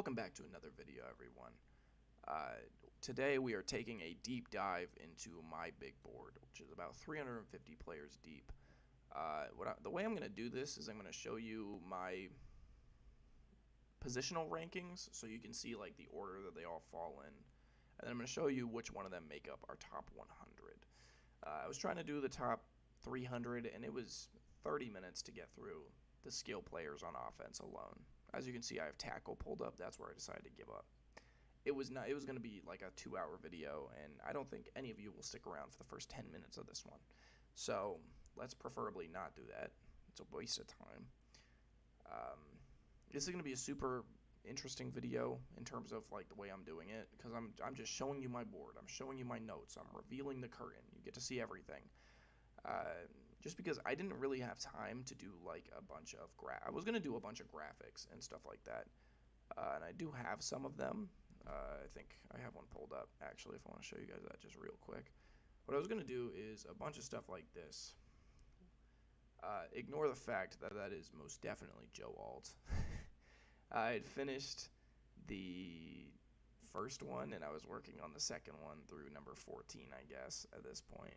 Welcome back to another video, everyone. Uh, Today we are taking a deep dive into my big board, which is about 350 players deep. The way I'm going to do this is I'm going to show you my positional rankings so you can see like the order that they all fall in. And then I'm going to show you which one of them make up our top 100. I was trying to do the top 300 and it was 30 minutes to get through the skill players on offense alone. As you can see, I have tackle pulled up. That's where I decided to give up. It was going to be like a 2-hour video, and I don't think any of you will stick around for the first 10 minutes of this one. So let's preferably not do that. It's a waste of time. This is going to be a super interesting video in terms of like the way I'm doing it, because I'm just showing you my board. I'm showing you my notes. I'm revealing the curtain. You get to see everything. Just because I didn't really have time to do like a bunch of I was gonna do a bunch of graphics and stuff like that, and I do have some of them. I think I have one pulled up actually. If I want to show you guys that just real quick, what I was gonna do is a bunch of stuff like this. Ignore the fact that that is most definitely Joe Alt. I had finished the first one and I was working on the second one through number 14, I guess, at this point.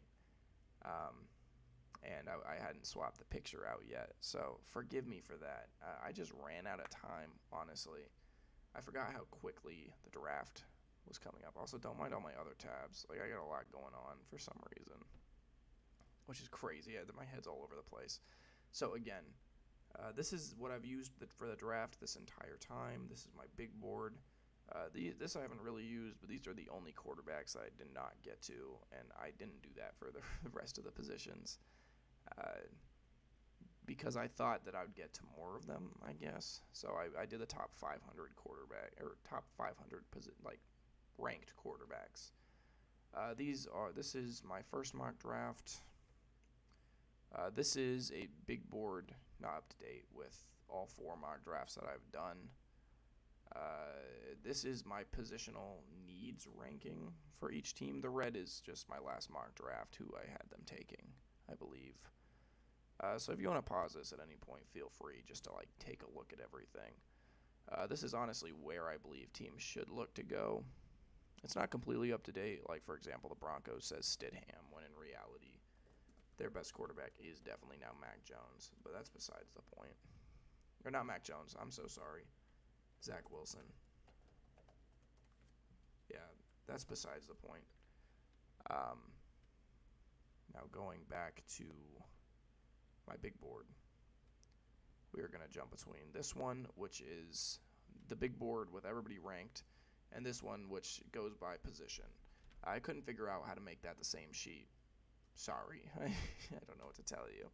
And I hadn't swapped the picture out yet, so forgive me for that. I just ran out of time, honestly. I forgot how quickly the draft was coming up. Also, don't mind all my other tabs. Like, I got a lot going on for some reason, which is crazy. My head's all over the place. So again, this is what I've used for the draft this entire time. This is my big board. This I haven't really used, but these are the only quarterbacks I did not get to, and I didn't do that for the rest of the positions. Because I thought that I would get to more of them, I guess. So I did the top 500 quarterback, or top 500 like ranked quarterbacks. This is my first mock draft. This is a big board, not up to date with all 4 mock drafts that I've done. This is my positional needs ranking for each team. The red is just my last mock draft, who I had them taking, I believe. So if you want to pause this at any point, feel free just to like take a look at everything. This is honestly where I believe teams should look to go. It's not completely up to date. Like, for example, the Broncos says Stidham, when in reality, their best quarterback is definitely now Mac Jones. But that's besides the point. Or not Mac Jones, I'm so sorry. Zach Wilson. Yeah, that's besides the point. Now going back to my big board, we are going to jump between this one, which is the big board with everybody ranked, and this one, which goes by position. I couldn't figure out how to make that the same sheet. Sorry. I don't know what to tell you.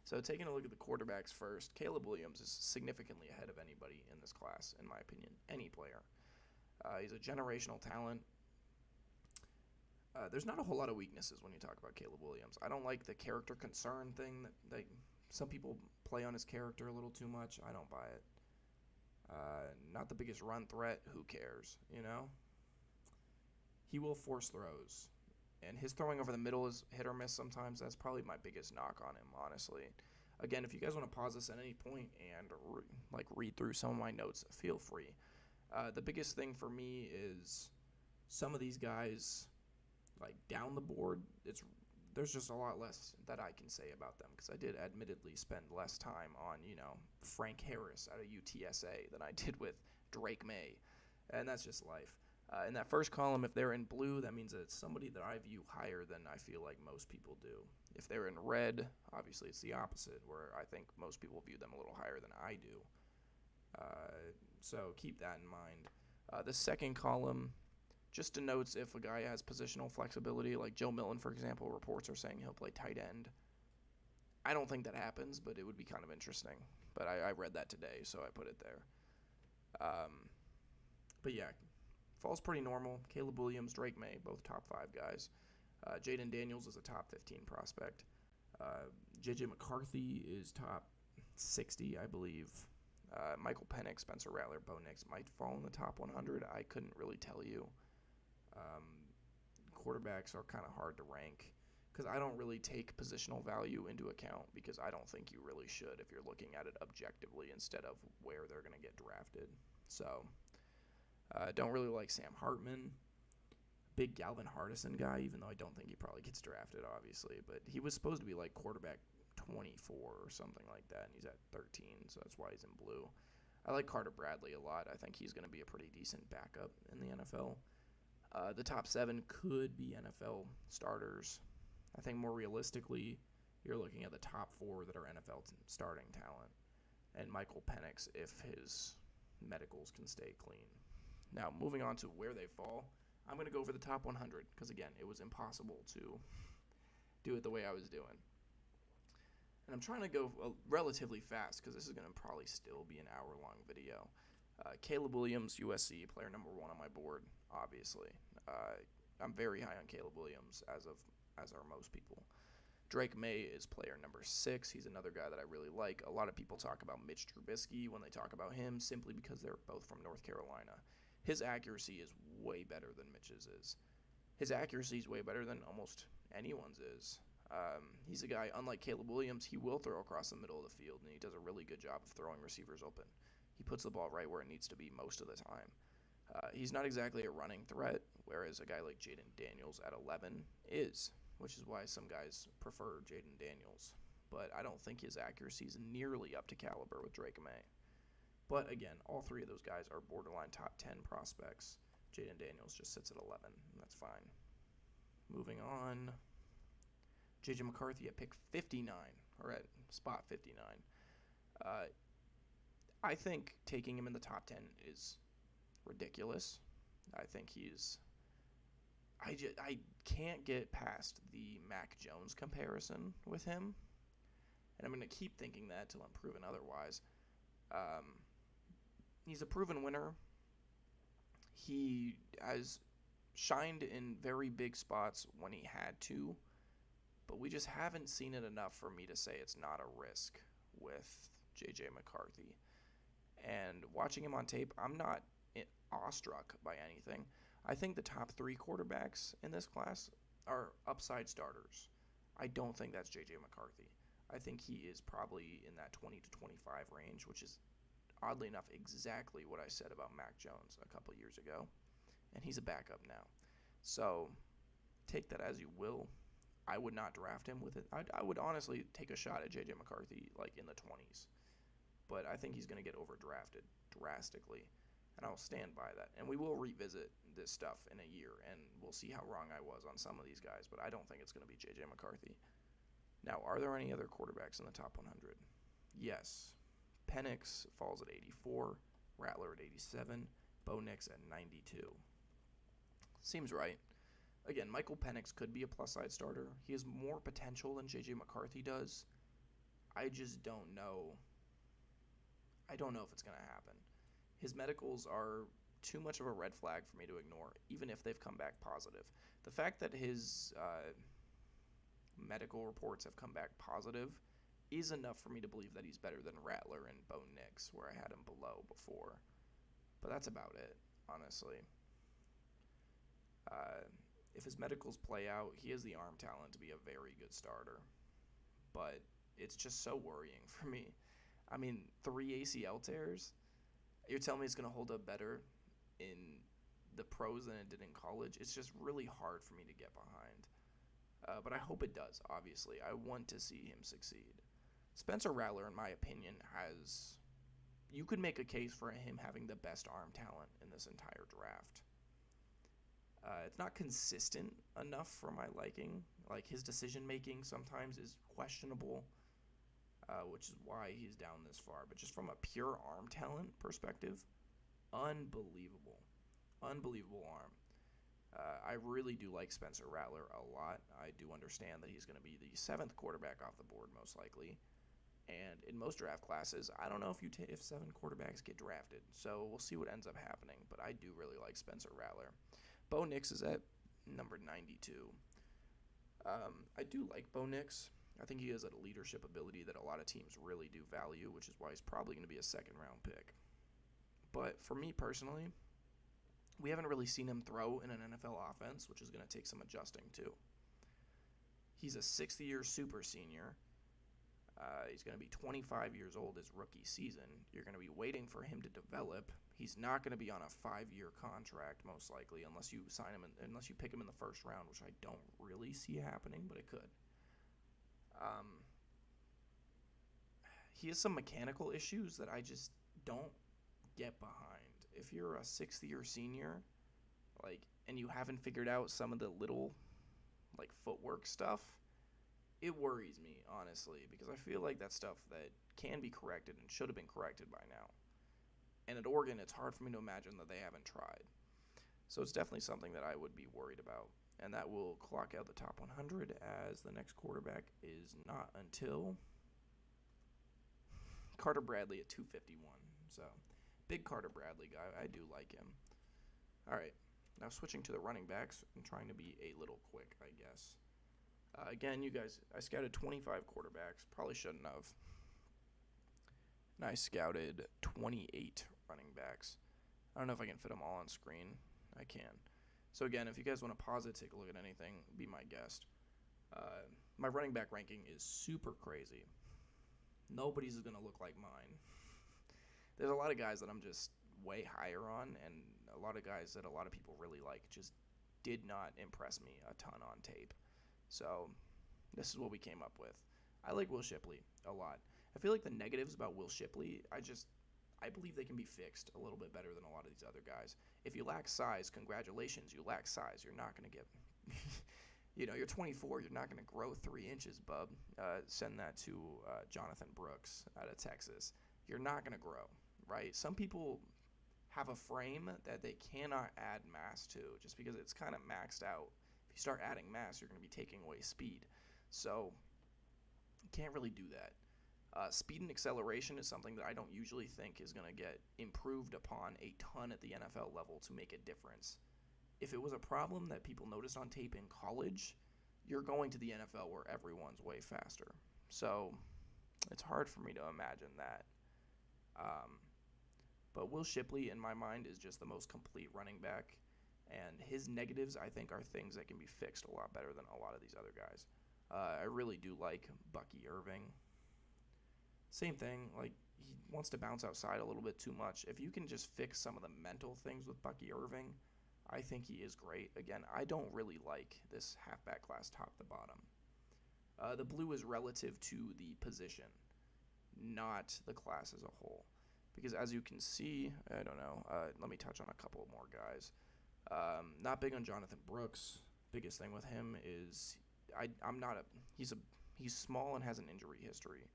So taking a look at the quarterbacks first, Caleb Williams is significantly ahead of anybody in this class, in my opinion, any player. He's a generational talent. There's not a whole lot of weaknesses when you talk about Caleb Williams. I don't like the character concern thing that some people play on his character a little too much. I don't buy it. Not the biggest run threat. Who cares, you know? He will force throws. And his throwing over the middle is hit or miss sometimes. That's probably my biggest knock on him, honestly. Again, if you guys want to pause this at any point and read through some of my notes, feel free. The biggest thing for me is some of these guys, like down the board, there's just a lot less that I can say about them, because I did admittedly spend less time on, Frank Harris out of UTSA than I did with Drake May, and that's just life. In that first column, if they're in blue, that means that it's somebody that I view higher than I feel like most people do. If they're in red, obviously it's the opposite, where I think most people view them a little higher than I do. So keep that in mind. The second column just denotes if a guy has positional flexibility, like Joe Milton, for example. Reports are saying he'll play tight end. I don't think that happens, but it would be kind of interesting. But I read that today, so I put it there. But yeah, falls pretty normal. Caleb Williams, Drake May, both top 5 guys. Jaden Daniels is a top 15 prospect. J.J. McCarthy is top 60, I believe. Michael Penix, Spencer Rattler, Bo Nix might fall in the top 100. I couldn't really tell you. Quarterbacks are kind of hard to rank because I don't really take positional value into account, because I don't think you really should if you're looking at it objectively instead of where they're going to get drafted. So Don't really like Sam Hartman. Big Galvin Hardison guy, even though I don't think he probably gets drafted, obviously. But he was supposed to be like quarterback 24 or something like that, and he's at 13, so that's why he's in blue. I like Carter Bradley a lot. I think he's going to be a pretty decent backup in the NFL. The top 7 could be NFL starters. I think more realistically, you're looking at the top 4 that are NFL starting talent, and Michael Penix if his medicals can stay clean. Now, moving on to where they fall, I'm going to go for the top 100 because, again, it was impossible to do it the way I was doing. And I'm trying to go relatively fast because this is going to probably still be an hour-long video. Caleb Williams, USC, player number 1 on my board, obviously. I'm very high on Caleb Williams, as are most people. Drake May is player number 6. He's another guy that I really like. A lot of people talk about Mitch Trubisky when they talk about him simply because they're both from North Carolina. His accuracy is way better than Mitch's is. His accuracy is way better than almost anyone's is. He's a guy, unlike Caleb Williams, he will throw across the middle of the field, and he does a really good job of throwing receivers open. He puts the ball right where it needs to be most of the time. He's not exactly a running threat, whereas a guy like Jaden Daniels at 11 is, which is why some guys prefer Jaden Daniels. But I don't think his accuracy is nearly up to caliber with Drake May. But again, all 3 of those guys are borderline top 10 prospects. Jaden Daniels just sits at 11, and that's fine. Moving on, J.J. McCarthy at pick 59, or at spot 59. I think taking him in the top 10 is ridiculous. I think I can't get past the Mac Jones comparison with him, and I'm going to keep thinking that till I'm proven otherwise. He's a proven winner. He has shined in very big spots when he had to, but we just haven't seen it enough for me to say it's not a risk with J.J. McCarthy. And watching him on tape, I'm not awestruck by anything. I think the top 3 quarterbacks in this class are upside starters. I don't think that's J.J. McCarthy. I think he is probably in that 20 to 25 range, which is, oddly enough, exactly what I said about Mac Jones a couple years ago. And he's a backup now. So take that as you will. I would not draft him with it. I would honestly take a shot at J.J. McCarthy like in the 20s. But I think he's going to get overdrafted drastically. And I'll stand by that. And we will revisit this stuff in a year, and we'll see how wrong I was on some of these guys. But I don't think it's going to be J.J. McCarthy. Now, are there any other quarterbacks in the top 100? Yes. Penix falls at 84, Rattler at 87, Bo Nix at 92. Seems right. Again, Michael Penix could be a plus-side starter. He has more potential than J.J. McCarthy does. I just don't know. I don't know if it's going to happen. His medicals are too much of a red flag for me to ignore, even if they've come back positive. The fact that his medical reports have come back positive is enough for me to believe that he's better than Rattler and Bo Nix, where I had him below before. But that's about it, honestly. If his medicals play out, he has the arm talent to be a very good starter. But it's just so worrying for me. I mean, 3 ACL tears? You're telling me it's going to hold up better in the pros than it did in college? It's just really hard for me to get behind. But I hope it does, obviously. I want to see him succeed. Spencer Rattler, in my opinion, has... You could make a case for him having the best arm talent in this entire draft. It's not consistent enough for my liking. Like, his decision-making sometimes is questionable, which is why he's down this far. But just from a pure arm talent perspective, unbelievable. Unbelievable arm. I really do like Spencer Rattler a lot. I do understand that he's going to be the 7th quarterback off the board, most likely. And in most draft classes, I don't know if 7 quarterbacks get drafted. So we'll see what ends up happening. But I do really like Spencer Rattler. Bo Nix is at number 92. I do like Bo Nix. I think he has a leadership ability that a lot of teams really do value, which is why he's probably going to be a 2nd-round pick. But for me personally, we haven't really seen him throw in an NFL offense, which is going to take some adjusting to. He's a 6th-year super senior. He's going to be 25 years old his rookie season. You're going to be waiting for him to develop. He's not going to be on a 5-year contract, most likely, unless you sign him, unless you pick him in the first round, which I don't really see happening, but it could. He has some mechanical issues that I just don't get behind. If you're a 6th-year senior, and you haven't figured out some of the little, footwork stuff, it worries me, honestly, because I feel like that's stuff that can be corrected and should have been corrected by now. And at Oregon, it's hard for me to imagine that they haven't tried. So it's definitely something that I would be worried about. And that will clock out the top 100, as the next quarterback is not until Carter Bradley at 251. So, big Carter Bradley guy. I do like him. All right. Now switching to the running backs and trying to be a little quick, I guess. Again, you guys, I scouted 25 quarterbacks. Probably shouldn't have. And I scouted 28 running backs. I don't know if I can fit them all on screen. I can. So again, if you guys want to pause it, take a look at anything, be my guest. My running back ranking is super crazy. Nobody's going to look like mine. There's a lot of guys that I'm just way higher on, and a lot of guys that a lot of people really like just did not impress me a ton on tape. So this is what we came up with. I like Will Shipley a lot. I feel like the negatives about Will Shipley, I believe they can be fixed a little bit better than a lot of these other guys. If you lack size, congratulations, you lack size. You're not going to get, you're 24. You're not going to grow 3 inches, bub. Send that to Jonathan Brooks out of Texas. You're not going to grow, right? Some people have a frame that they cannot add mass to just because it's kind of maxed out. If you start adding mass, you're going to be taking away speed. So you can't really do that. Speed and acceleration is something that I don't usually think is going to get improved upon a ton at the NFL level to make a difference. If it was a problem that people noticed on tape in college, you're going to the NFL where everyone's way faster. So it's hard for me to imagine that. But Will Shipley, in my mind, is just the most complete running back. And his negatives, I think, are things that can be fixed a lot better than a lot of these other guys. I really do like Bucky Irving. Same thing, he wants to bounce outside a little bit too much. If you can just fix some of the mental things with Bucky Irving, I think he is great. Again, I don't really like this halfback class top to bottom. The blue is relative to the position, not the class as a whole. Because as you can see, I don't know, let me touch on a couple more guys. Not big on Jonathan Brooks. Biggest thing with him is he's small and has an injury history.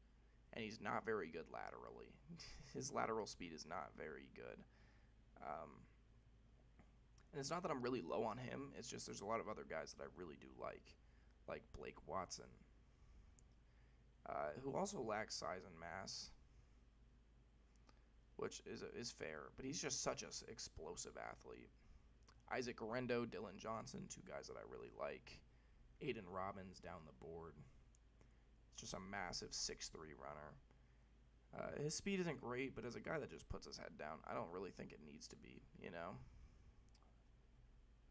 And he's not very good laterally. His lateral speed is not very good. And it's not that I'm really low on him. It's just there's a lot of other guys that I really do like Blake Watson, who also lacks size and mass, which is fair. But he's just such an explosive athlete. Isaac Guerendo, Dylan Johnson, 2 guys that I really like. Aiden Robbins down the board. Just a massive 6'3" runner. His speed isn't great, but as a guy that just puts his head down, I don't really think it needs to be,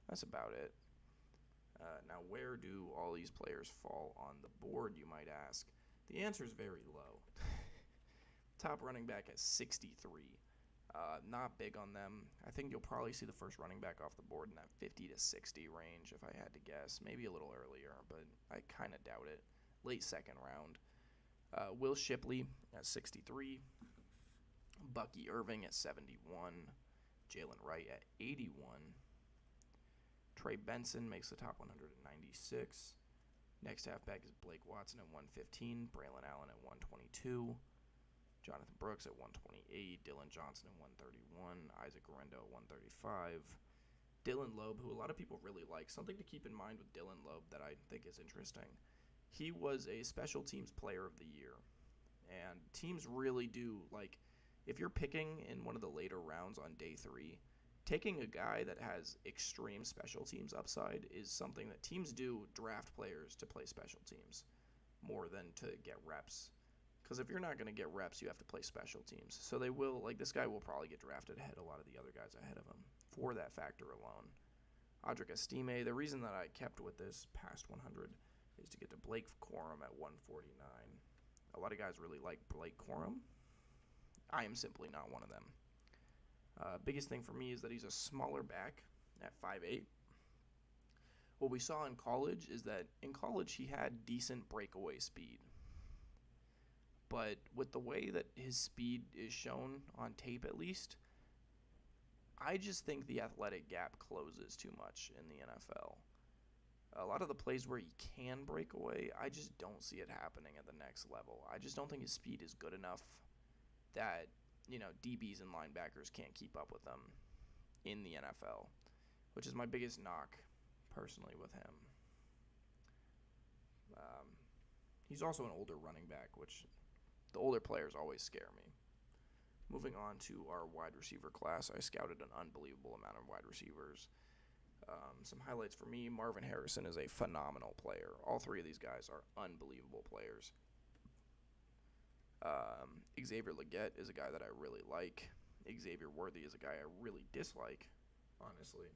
That's about it. Now, where do all these players fall on the board, you might ask? The answer is very low. Top running back at 63. Not big on them. I think you'll probably see the first running back off the board in that 50 to 60 range, if I had to guess. Maybe a little earlier, but I kind of doubt it. Late second round. Will Shipley at 63. Bucky Irving at 71. Jalen Wright at 81. Trey Benson makes the top 196. Next halfback is Blake Watson at 115. Braylon Allen at 122. Jonathan Brooks at 128. Dylan Johnson at 131. Isaac Guerendo at 135. Dylan Loeb, who a lot of people really like. Something to keep in mind with Dylan Loeb that I think is interesting. He was a special teams player of the year. And teams really do, if you're picking in one of the later rounds on day 3, taking a guy that has extreme special teams upside is something that teams do draft players to play special teams more than to get reps. Because if you're not going to get reps, you have to play special teams. So they will, this guy will probably get drafted ahead of a lot of the other guys ahead of him for that factor alone. Audric Estime, the reason that I kept with this past 100 is to get to Blake Corum at 149. A lot of guys really like Blake Corum. I am simply not one of them. Biggest thing for me is that he's a smaller back at 5'8". What we saw in college is that in college he had decent breakaway speed. But with the way that his speed is shown on tape at least, I just think the athletic gap closes too much in the NFL. A lot of the plays where he can break away, I just don't see it happening at the next level. I just don't think his speed is good enough that, DBs and linebackers can't keep up with them in the NFL, which is my biggest knock personally with him. He's also an older running back, which the older players always scare me. Moving on to our wide receiver class, I scouted an unbelievable amount of wide receivers. Some highlights for me: Marvin Harrison is a phenomenal player. All three of these guys are unbelievable players. Xavier Legette is a guy that I really like. Xavier Worthy is a guy I really dislike, honestly.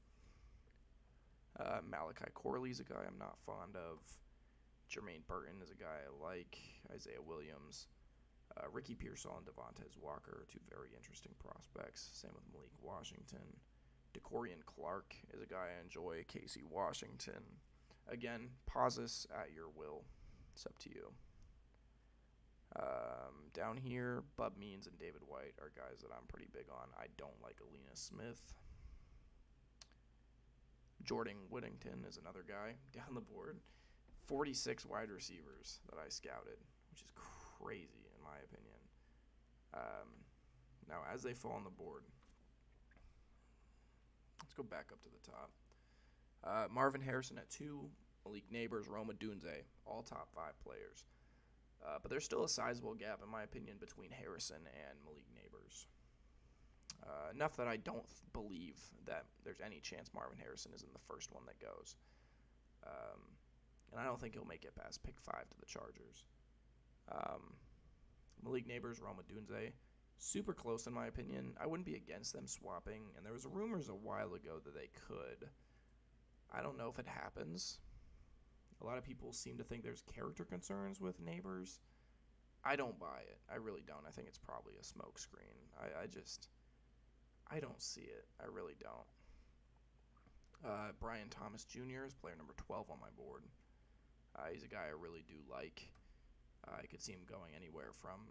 Malachi Corley is a guy I'm not fond of. Jermaine Burton is a guy I like. Isaiah Williams. Ricky Pearsall and Devontae Walker are two very interesting prospects. Same with Malik Washington. DeCorian Clark is a guy I enjoy. Casey Washington. Again, pause this at your will. It's up to you. Down here, Bub Means and David White are guys that I'm pretty big on. I don't like Alina Smith. Jordan Whittington is another guy down the board. 46 wide receivers that I scouted, which is crazy in my opinion. Now, as they fall on the board, let's go back up to the top. Marvin Harrison at 2, Malik Neighbors, Rome Odunze, all top 5 players. But there's still a sizable gap, in my opinion, between Harrison and Malik Neighbors. Enough that I don't believe that there's any chance Marvin Harrison is in the first one that goes. And I don't think he'll make it past pick 5 to the Chargers. Malik Neighbors, Rome Odunze, super close in my opinion. I wouldn't be against them swapping, and there was rumors a while ago that they could. I don't know if it happens. A lot of people seem to think there's character concerns with Neighbors. I don't buy it. I really don't. I think it's probably a smokescreen. I don't see it. I really don't. Brian Thomas Jr. is player number 12 on my board. He's a guy I really do like. I could see him going anywhere from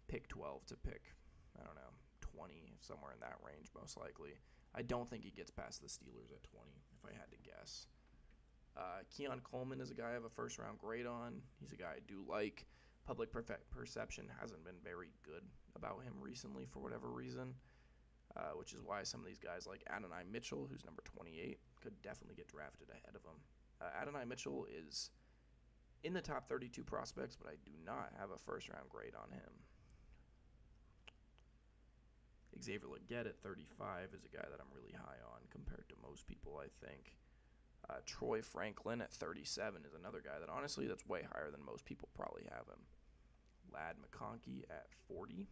pick 12 to pick, 20, somewhere in that range most likely. I don't think he gets past the Steelers at 20, if I had to guess. Keon Coleman is a guy I have a first-round grade on. He's a guy I do like. Public perception hasn't been very good about him recently for whatever reason, which is why some of these guys like Adonai Mitchell, who's number 28, could definitely get drafted ahead of him. Adonai Mitchell is in the top 32 prospects, but I do not have a first-round grade on him. Xavier Legette at 35 is a guy that I'm really high on compared to most people, I think. Troy Franklin at 37 is another guy that honestly that's way higher than most people probably have him. Ladd McConkey at 40.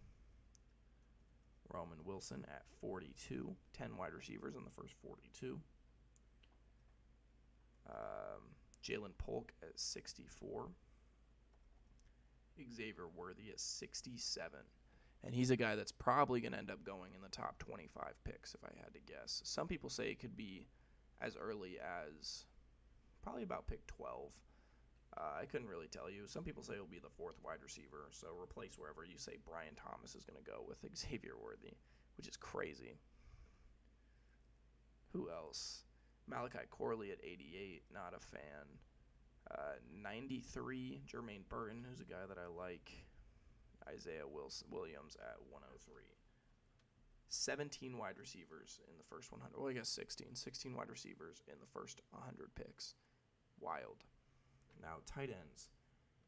Roman Wilson at 42. 10 wide receivers in the first 42. Jalen Polk at 64. Xavier Worthy at 67. And he's a guy that's probably going to end up going in the top 25 picks if I had to guess. Some people say it could be as early as probably about pick 12. I couldn't really tell you. Some people say he'll be the 4th wide receiver, so replace wherever you say Brian Thomas is going to go with Xavier Worthy, which is crazy. Who else? Malachi Corley at 88, not a fan. 93, Jermaine Burton, who's a guy that I like. Isaiah Williams at 103. 17 wide receivers in the first 100. Well, I guess 16. 16 wide receivers in the first 100 picks. Wild. Now, tight ends.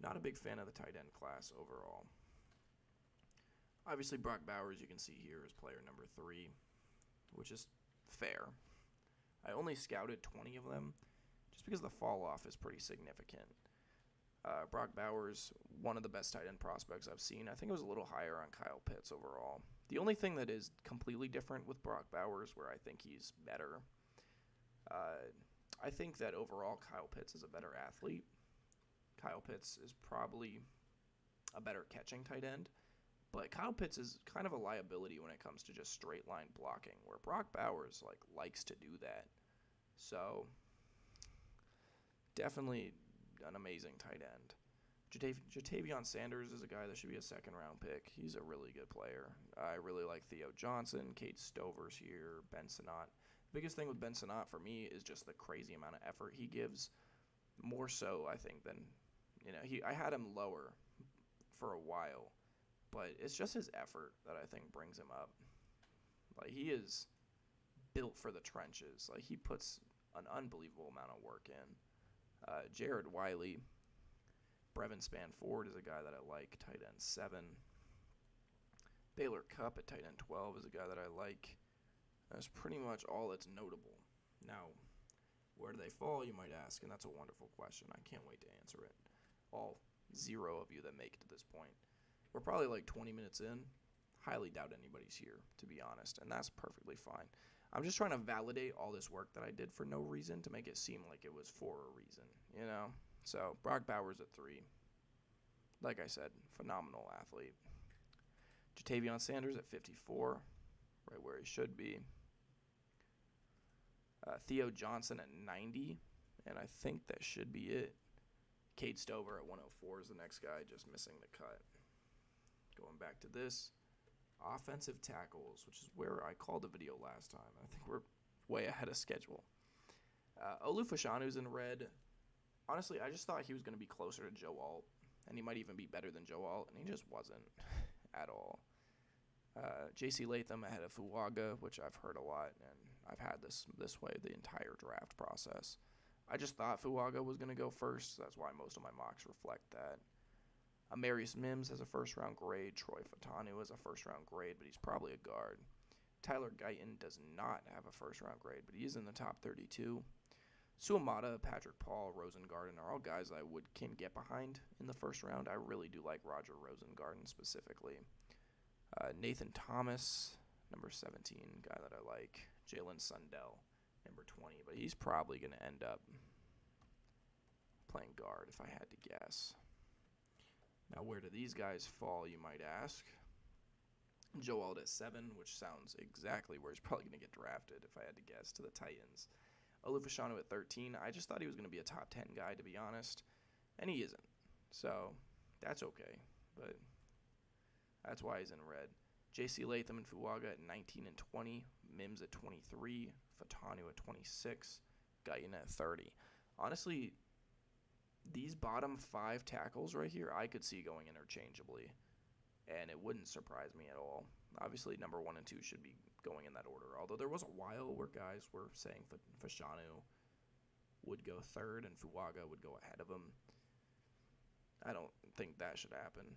Not a big fan of the tight end class overall. Obviously, Brock Bowers, you can see here, is player number 3, which is fair. I only scouted 20 of them just because the fall off is pretty significant. Brock Bowers, one of the best tight end prospects I've seen. I think it was a little higher on Kyle Pitts overall. The only thing that is completely different with Brock Bowers, where I think he's better, I think that overall Kyle Pitts is a better athlete. Kyle Pitts is probably a better catching tight end. But Kyle Pitts is kind of a liability when it comes to just straight line blocking, where Brock Bowers likes to do that. So definitely an amazing tight end. Jatavion Sanders is a guy that should be a second-round pick. He's a really good player. I really like Theo Johnson, Cade Stover's here, Ben Sinnott. The biggest thing with Ben Sinnott for me is just the crazy amount of effort he gives. More so, I think, than I had him lower for a while, but it's just his effort that I think brings him up. Like, he is built for the trenches. Like, he puts an unbelievable amount of work in. Jared Wiley, Brevin Spanford is a guy that I like, tight end 7. Baylor Cupp at tight end 12 is a guy that I like. That's pretty much all that's notable. Now, where do they fall, you might ask, and that's a wonderful question. I can't wait to answer it. All 0 of you that make it to this point. We're probably like 20 minutes in. Highly doubt anybody's here, to be honest, and that's perfectly fine. I'm just trying to validate all this work that I did for no reason to make it seem like it was for a reason, So, Brock Bowers at 3. Like I said, phenomenal athlete. Jatavion Sanders at 54, right where he should be. Theo Johnson at 90, and I think that should be it. Cade Stover at 104 is the next guy, just missing the cut. Going back to this. Offensive tackles, which is where I called the video last time. I think we're way ahead of schedule. Olu Fashanu's in red. Honestly, I just thought he was going to be closer to Joe Alt, and he might even be better than Joe Alt, and he just wasn't at all. J.C. Latham ahead of Fuaga, which I've heard a lot, and I've had this way the entire draft process. I just thought Fuaga was going to go first, so that's why most of my mocks reflect that. Amarius Mims has a first-round grade. Troy Fatanu has a first-round grade, but he's probably a guard. Tyler Guyton does not have a first-round grade, but he is in the top 32. Suamata, Patrick Paul, Rosengarten are all guys I can get behind in the first round. I really do like Roger Rosengarten specifically. Nathan Thomas, number 17, guy that I like. Jalen Sundell, number 20, but he's probably going to end up playing guard if I had to guess. Now, where do these guys fall, you might ask? Joe Alt at 7, which sounds exactly where he's probably going to get drafted, if I had to guess, to the Titans. Olu Fashanu at 13. I just thought he was going to be a top 10 guy, to be honest, and he isn't. So, that's okay, but that's why he's in red. J.C. Latham and Fuaga at 19 and 20. Mims at 23. Fatanu at 26. Guyton at 30. Honestly, these bottom 5 tackles right here, I could see going interchangeably, and it wouldn't surprise me at all. Obviously, number 1 and 2 should be going in that order, although there was a while where guys were saying Fashanu would go 3rd and Fuaga would go ahead of him. I don't think that should happen.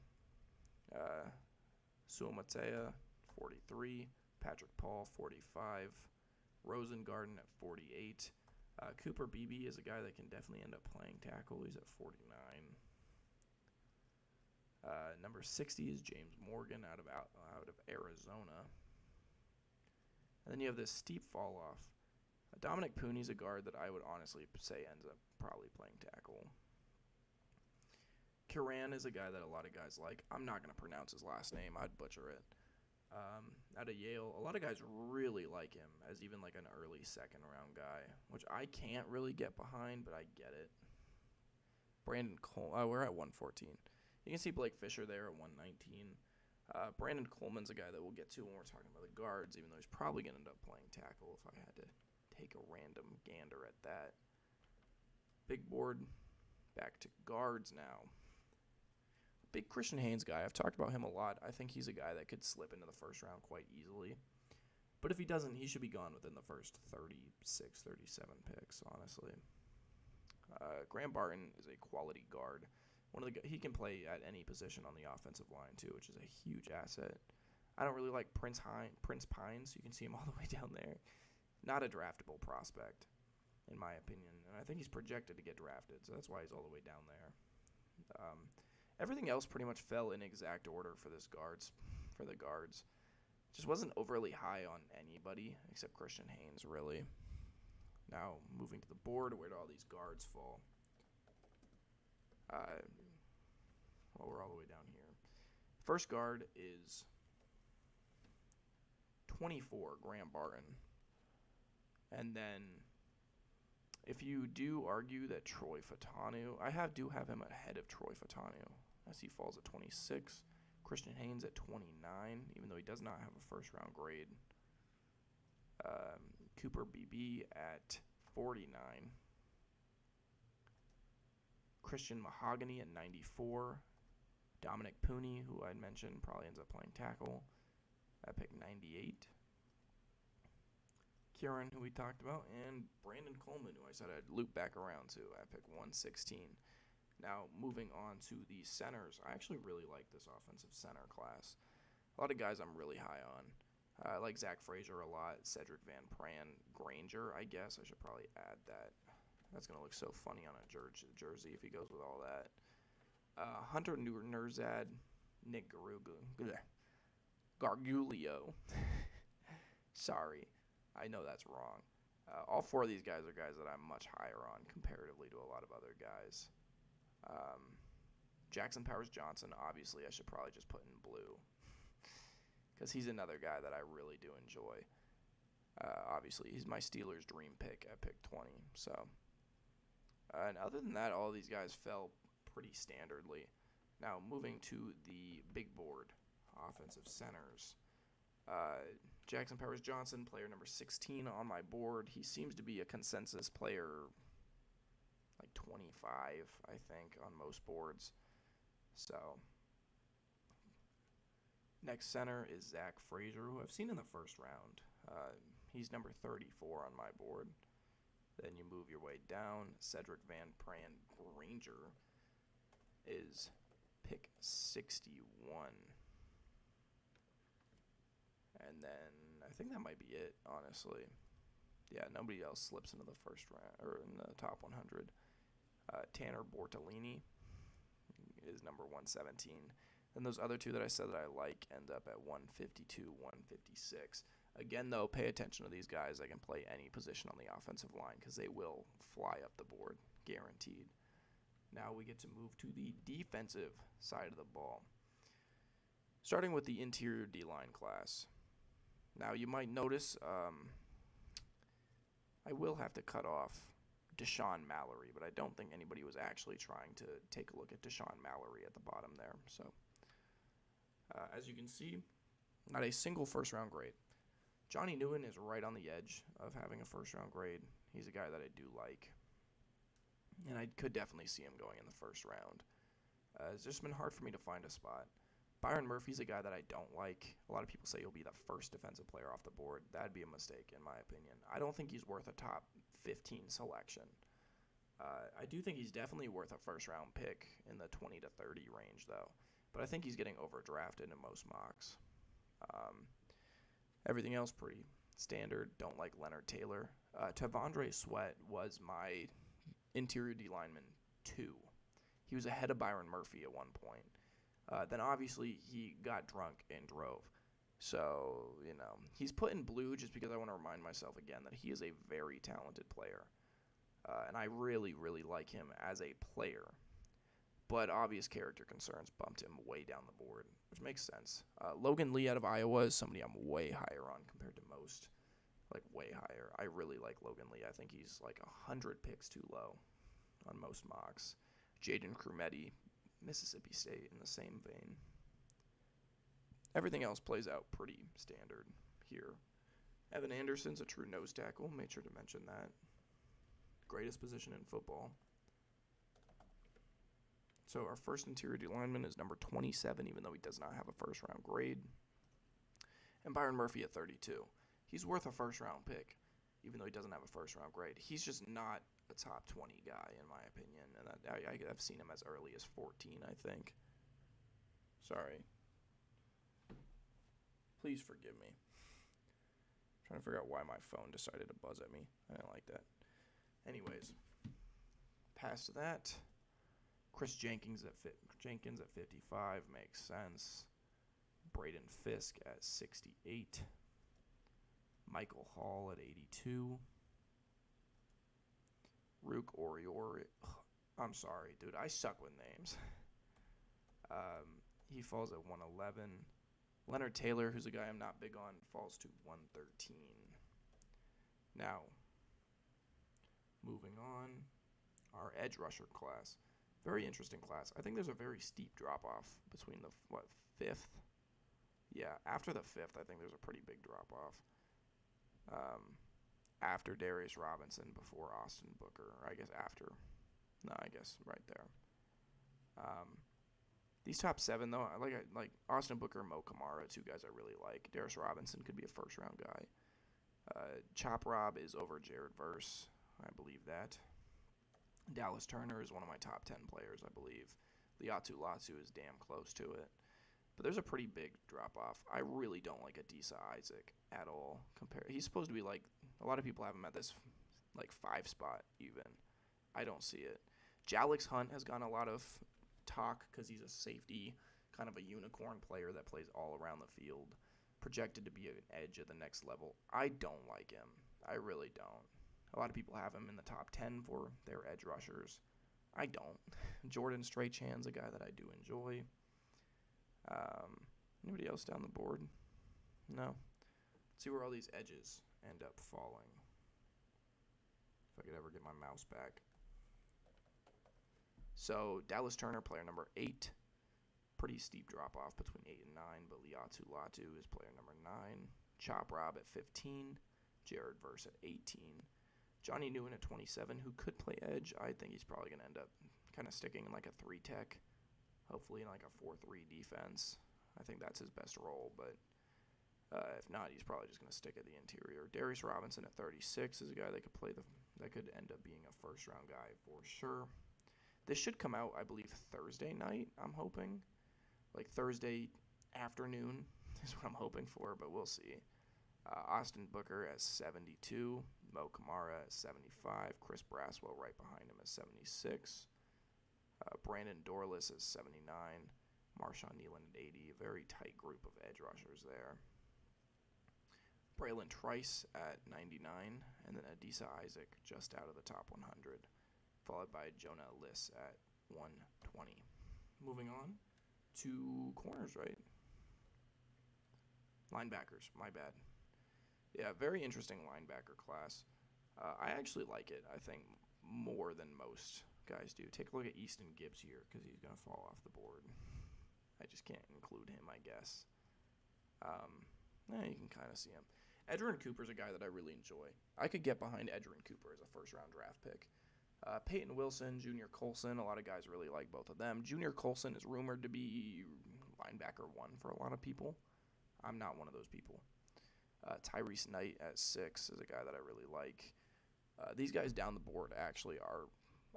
Suamatea, 43. Patrick Paul, 45. Rosengarten at 48. Cooper Beebe is a guy that can definitely end up playing tackle. He's at 49. Number 60 is James Morgan out of Arizona. And then you have this steep fall off. Dominic Pooney's a guard that I would honestly say ends up probably playing tackle. Kiran is a guy that a lot of guys like. I'm not going to pronounce his last name. I'd butcher it. Out of Yale, a lot of guys really like him as even like an early second-round guy, which I can't really get behind, but I get it. Brandon Coleman, we're at 114. You can see Blake Fisher there at 119. Brandon Coleman's a guy that we'll get to when we're talking about the guards, even though he's probably going to end up playing tackle if I had to take a random gander at that. Big board, back to guards now. Big Christian Haynes guy. I've talked about him a lot. I think he's a guy that could slip into the first round quite easily. But if he doesn't, he should be gone within the first 36, 37 picks, honestly. Graham Barton is a quality guard. He can play at any position on the offensive line, too, which is a huge asset. I don't really like Prince Pines. You can see him all the way down there. Not a draftable prospect, in my opinion. And I think he's projected to get drafted, so that's why he's all the way down there. Everything else pretty much fell in exact order for the guards. Just wasn't overly high on anybody except Christian Haynes, really. Now, moving to the board, where do all these guards fall? Well, we're all the way down here. First guard is 24, Graham Barton. And then if you do argue that Troy Fautanu, do have him ahead of Troy Fautanu, as he falls at 26. Christian Haynes at 29, even though he does not have a first-round grade. Cooper Beebe at 49. Christian Mahogany at 94. Dominic Pooney, who I'd mentioned, probably ends up playing tackle at pick 98. Kieran, who we talked about, and Brandon Coleman, who I said I'd loop back around to at pick 116. Now, moving on to the centers, I actually really like this offensive center class. A lot of guys I'm really high on. I like Zach Frazier a lot, Cedric Van Pran, Granger, I guess. I should probably add that. That's going to look so funny on a jersey if he goes with all that. Hunter Nurzad, Nick Gargulio. Sorry, I know that's wrong. All four of these guys are guys that I'm much higher on comparatively to a lot of other guys. Jackson Powers Johnson, obviously, I should probably just put in blue because he's another guy that I really do enjoy. Obviously, he's my Steelers' dream pick at pick 20. So, and other than that, all these guys fell pretty standardly. Now, moving to the big board, offensive centers. Jackson Powers Johnson, player number 16 on my board. He seems to be a consensus player, like 25, I think, on most boards. So, next center is Zach Frazier, who I've seen in the first round. He's number 34 on my board. Then you move your way down. Cedric Van Pran Granger is pick 61. And then I think that might be it, honestly. Yeah, nobody else slips into the first round or in the top 100. Tanner Bortolini is number 117. Then those other two that I said that I like end up at 152, 156. Again, though, pay attention to these guys. They can play any position on the offensive line because they will fly up the board, guaranteed. Now we get to move to the defensive side of the ball. Starting with the interior D-line class. Now you might notice I will have to cut off Deshaun Mallory, but I don't think anybody was actually trying to take a look at Deshaun Mallory at the bottom there. So, as you can see, not a single first-round grade. Johnny Newen is right on the edge of having a first-round grade. He's a guy that I do like, and I could definitely see him going in the first round. It's just been hard for me to find a spot. Byron Murphy's a guy that I don't like. A lot of people say he'll be the first defensive player off the board. That'd be a mistake, in my opinion. I don't think he's worth a top 15 selection. I do think he's definitely worth a first-round pick in the 20 to 30 range, though. But I think he's getting overdrafted in most mocks. Everything else pretty standard. Don't like Leonard Taylor. Tavondre Sweat was my interior D lineman 2. He was ahead of Byron Murphy at one point. Then obviously he got drunk and drove. So, he's put in blue just because I want to remind myself again that he is a very talented player. And I really, really like him as a player. But obvious character concerns bumped him way down the board, which makes sense. Logan Lee out of Iowa is somebody I'm way higher on compared to most. Like, way higher. I really like Logan Lee. I think he's like 100 picks too low on most mocks. Jaden Crumetti, Mississippi State, in the same vein. Everything else plays out pretty standard here. Evan Anderson's a true nose tackle. Made sure to mention that. Greatest position in football. So our first interior D lineman is number 27, even though he does not have a first-round grade. And Byron Murphy at 32. He's worth a first-round pick, even though he doesn't have a first-round grade. He's just not a top 20 guy, in my opinion. And I've seen him as early as 14, I think. Sorry. Please forgive me. I'm trying to figure out why my phone decided to buzz at me. I didn't like that. Anyways, past that, Chris Jenkins at 55 makes sense. Braden Fisk at 68. Michael Hall at 82. Rook Oriori. I'm sorry, dude. I suck with names. He falls at 111. Leonard Taylor, who's a guy I'm not big on, falls to 113. Now, moving on, our edge rusher class. Very interesting class. I think there's a very steep drop-off between the, fifth? Yeah, after the fifth, I think there's a pretty big drop-off. After Darius Robinson, before Austin Booker. Or I guess after. No, I guess right there. These top seven, though, I like Austin Booker, Mo Kamara, two guys I really like. Darius Robinson could be a first-round guy. Chop Rob is over Jared Verse. I believe that. Dallas Turner is one of my top 10 players, I believe. Liatu Latu is damn close to it. But there's a pretty big drop-off. I really don't like Adisa Isaac at all. He's supposed to be like, a lot of people have him at this like 5 spot even. I don't see it. Jalix Hunt has gotten a lot of talk because he's a safety, kind of a unicorn player that plays all around the field. Projected to be an edge at the next level. I don't like him. I really don't. A lot of people have him in the top 10 for their edge rushers. I don't. Jordan Strachan's a guy that I do enjoy. Anybody else down the board? No. Let's see where all these edges end up falling. If I could ever get my mouse back. So, Dallas Turner, player number 8. Pretty steep drop-off between 8 and 9, but Liatu Latu is player number 9. Chop Rob at 15. Jared Verse at 18. Johnny Newen at 27, who could play edge. I think he's probably going to end up kind of sticking in like a 3-tech, hopefully in like a 4-3 defense. I think that's his best role, but if not, he's probably just going to stick at the interior. Darius Robinson at 36 is a guy that could that could end up being a first-round guy for sure. This should come out, I believe, Thursday night, I'm hoping. Like Thursday afternoon is what I'm hoping for, but we'll see. Austin Booker at 72. Mo Kamara at 75. Chris Braswell right behind him at 76. Brandon Dorlus at 79. Marshawn Nealon at 80. A very tight group of edge rushers there. Braylon Trice at 99. And then Adisa Isaac just out of the top 100. Followed by Jonah Liss at 120. Moving on to corners, right? Linebackers, my bad. Yeah, very interesting linebacker class. I actually like it, I think, more than most guys do. Take a look at Easton Gibbs here because he's going to fall off the board. I just can't include him, I guess. You can kind of see him. Edgerrin Cooper's a guy that I really enjoy. I could get behind Edgerrin Cooper as a first-round draft pick. Peyton Wilson, Junior Colson, a lot of guys really like both of them. Junior Colson is rumored to be linebacker 1 for a lot of people. I'm not one of those people. Tyrese Knight at 6 is a guy that I really like. These guys down the board actually are,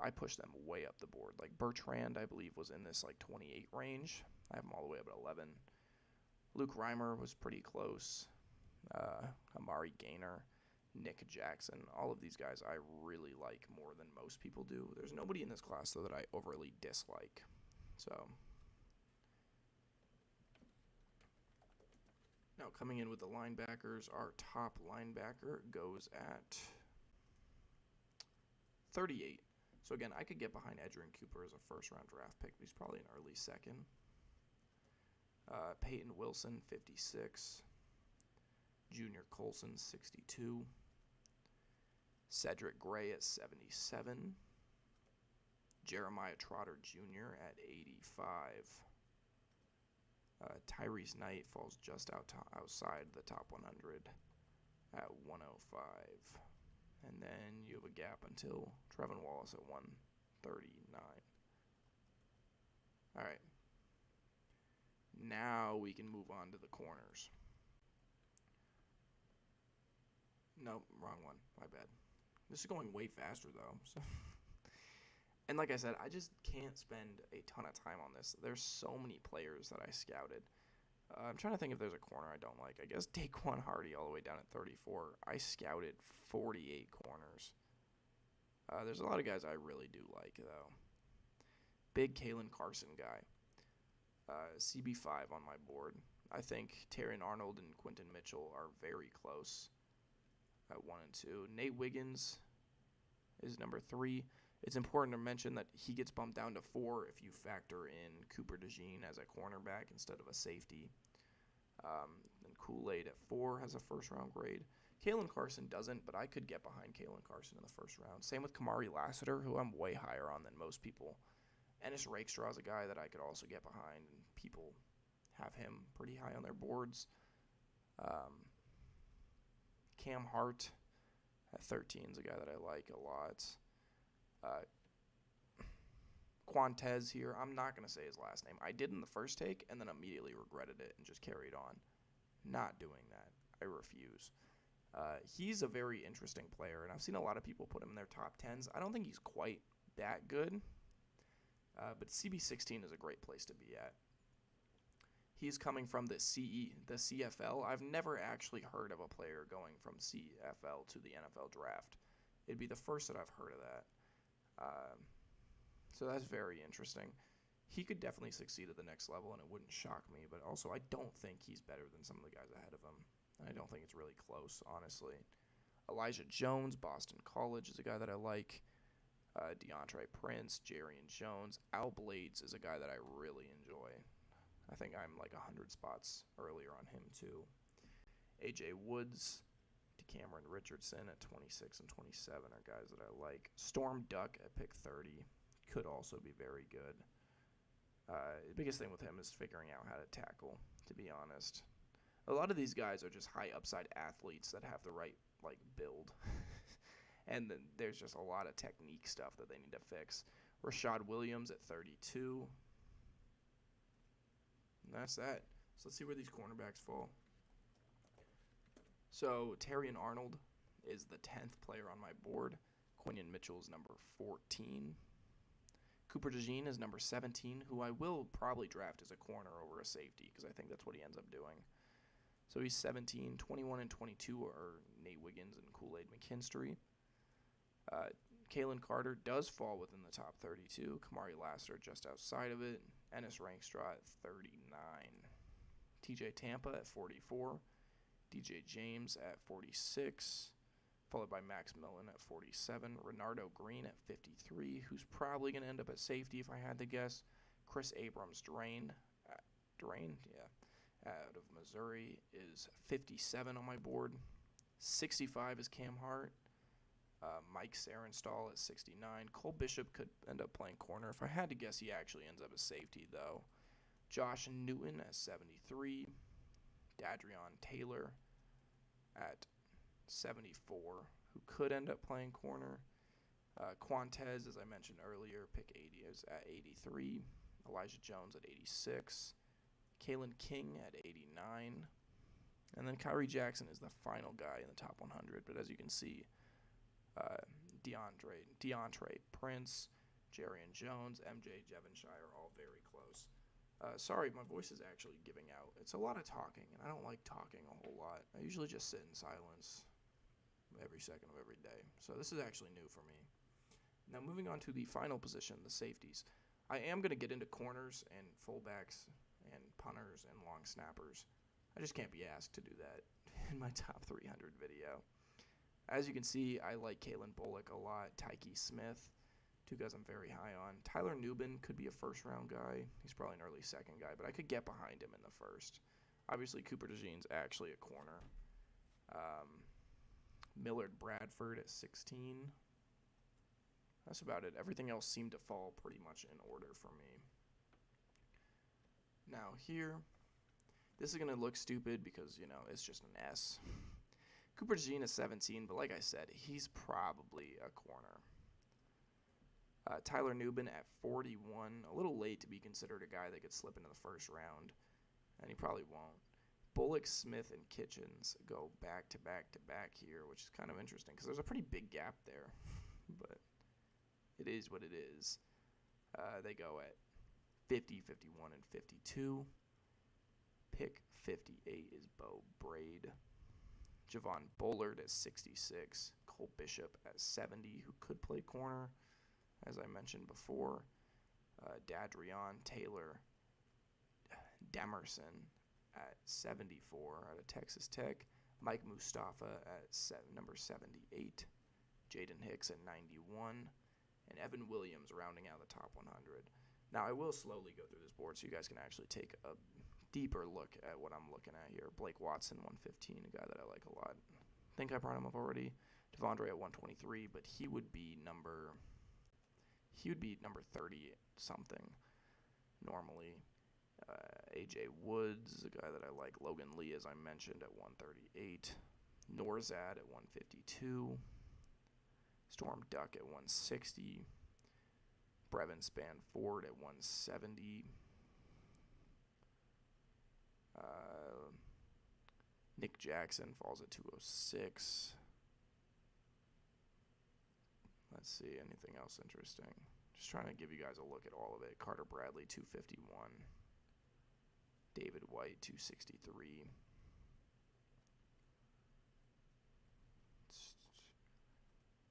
I push them way up the board. Like Bertrand, I believe, was in this like 28 range. I have him all the way up at 11. Luke Reimer was pretty close. Amari Gaynor, Nick Jackson, all of these guys I really like more than most people do. There's nobody in this class, though, that I overly dislike. So, now coming in with the linebackers, our top linebacker goes at 38. So again, I could get behind Edgerrin Cooper as a first-round draft pick, but he's probably an early second. Peyton Wilson, 56. Junior Colson, 62. Cedric Gray at 77. Jeremiah Trotter Jr. at 85. Tyrese Knight falls just outside the top 100 at 105. And then you have a gap until Trevin Wallace at 139. All right. Now we can move on to the corners. Nope, wrong one. My bad. This is going way faster, though. So. And like I said, I just can't spend a ton of time on this. There's so many players that I scouted. I'm trying to think if there's a corner I don't like. I guess Daquan Hardy all the way down at 34. I scouted 48 corners. There's a lot of guys I really do like, though. Big Kalen Carson guy. CB5 on my board. I think Terrion Arnold and Quinton Mitchell are very close at 1 and 2. Nate Wiggins is number 3. It's important to mention that he gets bumped down to 4 if you factor in Cooper DeJean as a cornerback instead of a safety. And Kool-Aid at 4 has a first-round grade. Kalen Carson doesn't, but I could get behind Kalen Carson in the first round. Same with Kamari Lassiter, who I'm way higher on than most people. Ennis Rakestraw is a guy that I could also get behind, and people have him pretty high on their boards. Cam Hart at 13 is a guy that I like a lot. Quantez here, I'm not going to say his last name. I did in the first take and then immediately regretted it and just carried on. Not doing that. I refuse. He's a very interesting player, and I've seen a lot of people put him in their top 10s. I don't think he's quite that good, but CB16 is a great place to be at. He's coming from the CFL. I've never actually heard of a player going from CFL to the NFL draft. It'd be the first that I've heard of that. So that's very interesting. He could definitely succeed at the next level, and it wouldn't shock me. But also, I don't think he's better than some of the guys ahead of him. And I don't think it's really close, honestly. Elijah Jones, Boston College, is a guy that I like. DeAndre Prince, Jarian Jones. Al Blades is a guy that I really enjoy. I think I'm like 100 spots earlier on him, too. A.J. Woods, DeCameron Richardson at 26 and 27 are guys that I like. Storm Duck at pick 30 could also be very good. The biggest thing with him is figuring out how to tackle, to be honest. A lot of these guys are just high upside athletes that have the right build. And then there's just a lot of technique stuff that they need to fix. Rashad Williams at 32. And that's that. So let's see where these cornerbacks fall. So Terrion Arnold is the 10th player on my board. Quinion Mitchell is number 14. Cooper DeJean is number 17, who I will probably draft as a corner over a safety because I think that's what he ends up doing. So he's 17. 21 and 22 are Nate Wiggins and Kool-Aid McKinstry. Kalen Carter does fall within the top 32. Kamari Lassiter just outside of it. Ennis Rakestraw at 39. TJ Tampa at 44. DJ James at 46. Followed by Max Millen at 47. Renardo Green at 53, who's probably going to end up at safety if I had to guess. Chris Abrams Drain, out of Missouri, is 57 on my board. 65 is Cam Hart. Mike Sarenstall at 69. Cole Bishop could end up playing corner. If I had to guess, he actually ends up as safety, though. Josh Newton at 73. Dadrion Taylor at 74, who could end up playing corner. Quantez, as I mentioned earlier, pick 80 is at 83. Elijah Jones at 86. Kalen King at 89. And then Kyrie Jackson is the final guy in the top 100. But as you can see, DeAndre Prince, Jarian Jones, MJ Jevenshire, all very close. Sorry, my voice is actually giving out. It's a lot of talking, and I don't like talking a whole lot. I usually just sit in silence every second of every day. So this is actually new for me. Now moving on to the final position, the safeties. I am going to get into corners and fullbacks and punters and long snappers. I just can't be asked to do that in my top 300 video. As you can see, I like Kalen Bullock a lot. Tyke Smith, two guys I'm very high on. Tyler Nubin could be a first-round guy. He's probably an early second guy, but I could get behind him in the first. Obviously, Cooper DeJean's actually a corner. Millard Bradford at 16. That's about it. Everything else seemed to fall pretty much in order for me. Now here, this is going to look stupid because, it's just an S. Cooper DeJean is 17, but like I said, he's probably a corner. Tyler Nubin at 41, a little late to be considered a guy that could slip into the first round, and he probably won't. Bullock, Smith, and Kitchens go back to back to back here, which is kind of interesting because there's a pretty big gap there, but it is what it is. They go at 50, 51, and 52. Pick 58 is Bo Braid. Javon Bullard at 66. Cole Bishop at 70, who could play corner, as I mentioned before. Dadrion Taylor Demerson at 74 out of Texas Tech. Mike Mustafa at number 78. Jaden Hicks at 91. and Evan Williams rounding out the top 100. Now, I will slowly go through this board so you guys can actually take a deeper look at what I'm looking at here. Blake Watson, 115, a guy that I like a lot. I think I brought him up already. Devondre at 123, but he would be number 30 something normally. AJ Woods, a guy that I like. Logan Lee, as I mentioned, at 138. Norzad at 152. Storm Duck at 160. Brevin Spanford at 170. Nick Jackson falls at 206. Let's see, anything else interesting? Just trying to give you guys a look at all of it. Carter Bradley, 251. David White, 263.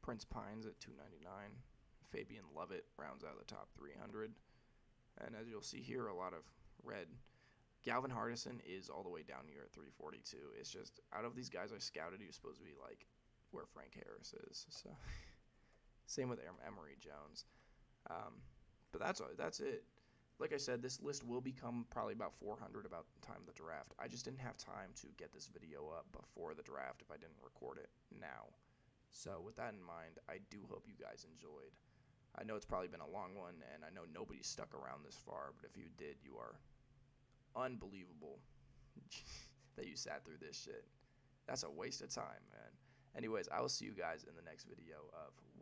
Prince Pines at 299. Fabian Lovett rounds out the top 300. And as you'll see here, a lot of red. Galvin Hardison is all the way down here at 342. It's just, out of these guys I scouted, he was supposed to be like where Frank Harris is. So same with Emory Jones. But that's it. Like I said, this list will become probably about 400 about the time of the draft. I just didn't have time to get this video up before the draft if I didn't record it now. So with that in mind, I do hope you guys enjoyed. I know it's probably been a long one, and I know nobody's stuck around this far, but if you did, you are unbelievable that you sat through this shit. That's a waste of time, man. Anyways, I will see you guys in the next video of